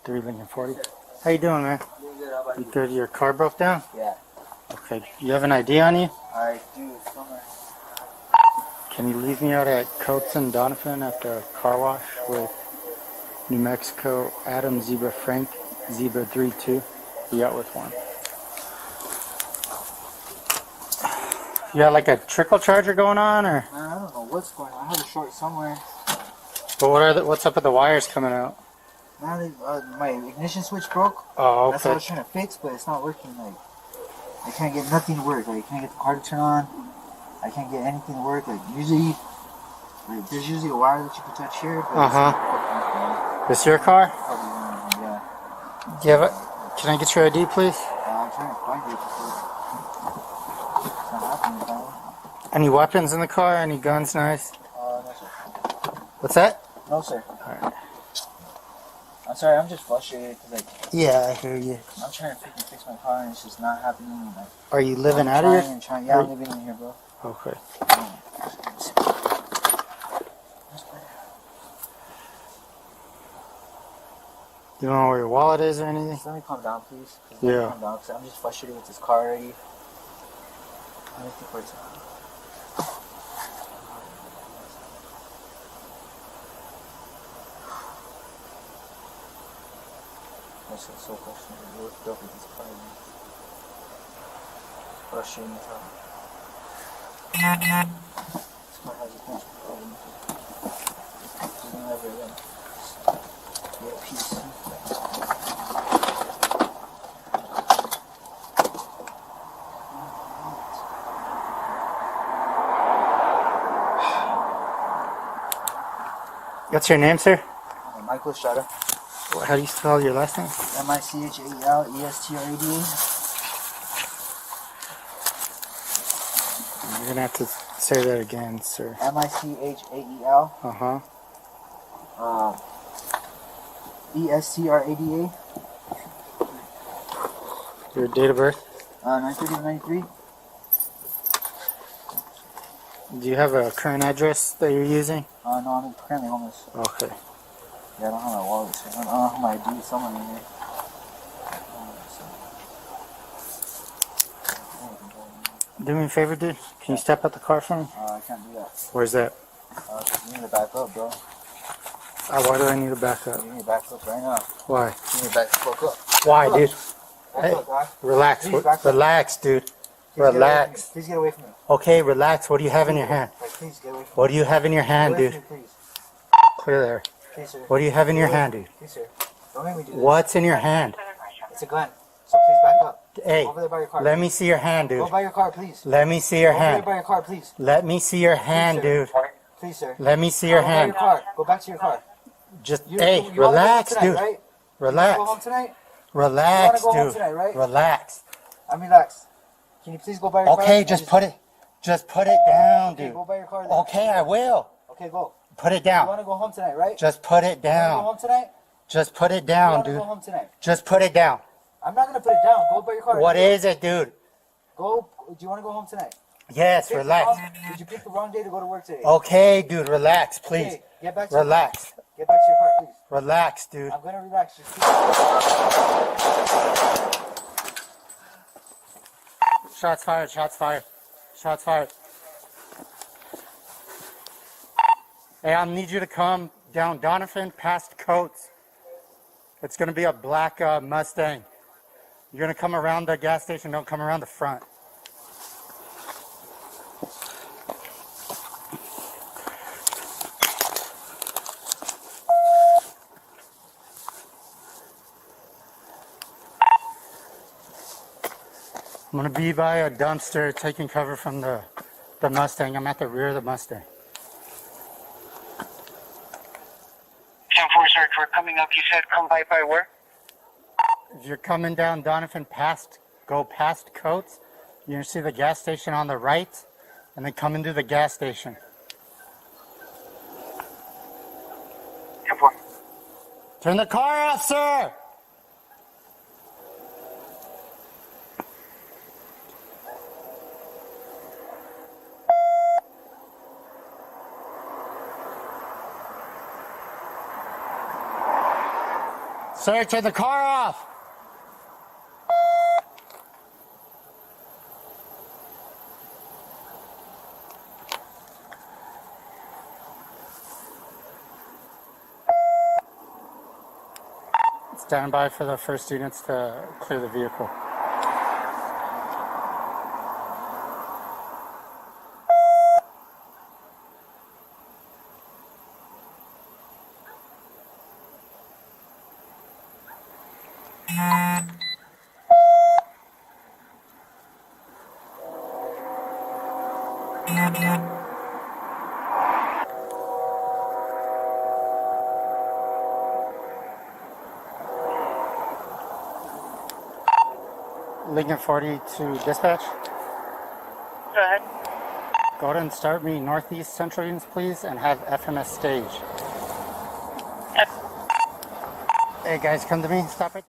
3 Lincoln 40. How you doing, man? Doing good. How about You good? Your car broke down? Yeah. Okay. You have an ID on you? I do. Somewhere. Can you leave me out at Coates and Donaphin at the car wash with New Mexico Adam Zebra Frank Zebra 32? You got with one. You got like a trickle charger going on, or? Man, I don't know what's going on. I have a short somewhere. But what's up with the wires coming out? Man, my ignition switch broke. Oh, okay. That's what I was trying to fix, but it's not working. Like, I can't get nothing to work. Like, I can't get the car to turn on. I can't get anything to work. Like, usually, there's usually a wire that you can touch here. But This your car? Probably, yeah. Do you have a, can I get your ID, please? I'm trying to find it. It's not happening, apparently. Any weapons in the car? Any guns? Nice. No, sir. What's that? No, sir. Alright. I'm sorry, I'm just frustrated because, like, Yeah, I hear you. I'm trying to freaking fix my car and it's just not happening. Like, Are you living out of here? Yeah, I'm living in here, bro. Okay. You don't know where your wallet is or anything? Just let me calm down, please. Yeah. Calm down, because I'm just frustrated with this car already. Let me think where it's at. I'm so frustrated. What's up with this car? It's frustrating as hell. This car has a bunch of problems. It's never get a piece. What's your name, sir? Micheal Estrada. How do you spell your last name? Micheal Estrada. You're gonna have to say that again, sir. Micheal. Uh-huh. Estrada. Your date of birth? 9/30/93. Do you have a current address that you're using? No, I'm currently homeless. Okay. Yeah, I don't have my wallet. So I don't have my ID. Someone in here. Do me a favor, dude. Can you step out the car for me? I can't do that. Where's that? You need to back up, bro. Why do I need to back up? You need to back up right now. Why? You need to back the fuck up. Why, dude? Back Hey, up, guy. relax. Please, back up. Relax, dude. Please get away from Relax. me. Please get away from me. Okay, relax. What do you have in your hand? Like, please get away from me. What do you have in your hand, Get away dude? from me, please. Clear there. Please, sir. What do you have in your hand, dude? Please, sir. Don't make me do this. What's in your hand? It's a gun. So please back up. Hey, Go over there by your car. let me see your hand, Go dude. by your car, please. Let me see your Go over there hand. by your car, please. Let me see your hand, sir. dude. Please, sir. Let me see your Go by hand. your car. Go back to your car. Just, You hey, wanna go home relax, tonight, dude. Right? You wanna go Relax. home tonight? Relax, You wanna go home dude. tonight, right? Relax. I'm relaxed. Can you please go by your car? Okay, And just put it down, Okay, dude. go by your car. Then. Okay, I will. Okay, go. Put it You want down. to go home tonight, right? Just put it You want to go down. home tonight? Just put it You down, want to dude. go home tonight? Just put it down. I'm not gonna put it down. Go by your car. What is it, dude? Go. Do you want to go home tonight? Yes, Pick the relax. wrong- Did you pick the wrong day to go to work today? Okay, dude, relax, please. Okay, get back to your car. Relax. Get back to your car, please. Relax, dude. I'm gonna relax. Just keep... Shots fired, shots fired. Shots fired. Hey, I need you to come down Donaphin past Coates. It's going to be a black Mustang. You're going to come around the gas station, don't come around the front. I'm going to be by a dumpster taking cover from the Mustang. I'm at the rear of the Mustang. 10-4, sir, we're coming up. You said come by where? If you're coming down Donaphin go past Coates, you're going to see the gas station on the right, and then come into the gas station. 10-4. Turn the car off, sir! Sir, turn the car off. Stand by for the first units to clear the vehicle. Lincoln 40 to dispatch. Go ahead. Go ahead and start me northeast central units, please, and have FMS stage. Hey guys, come to me. Stop it.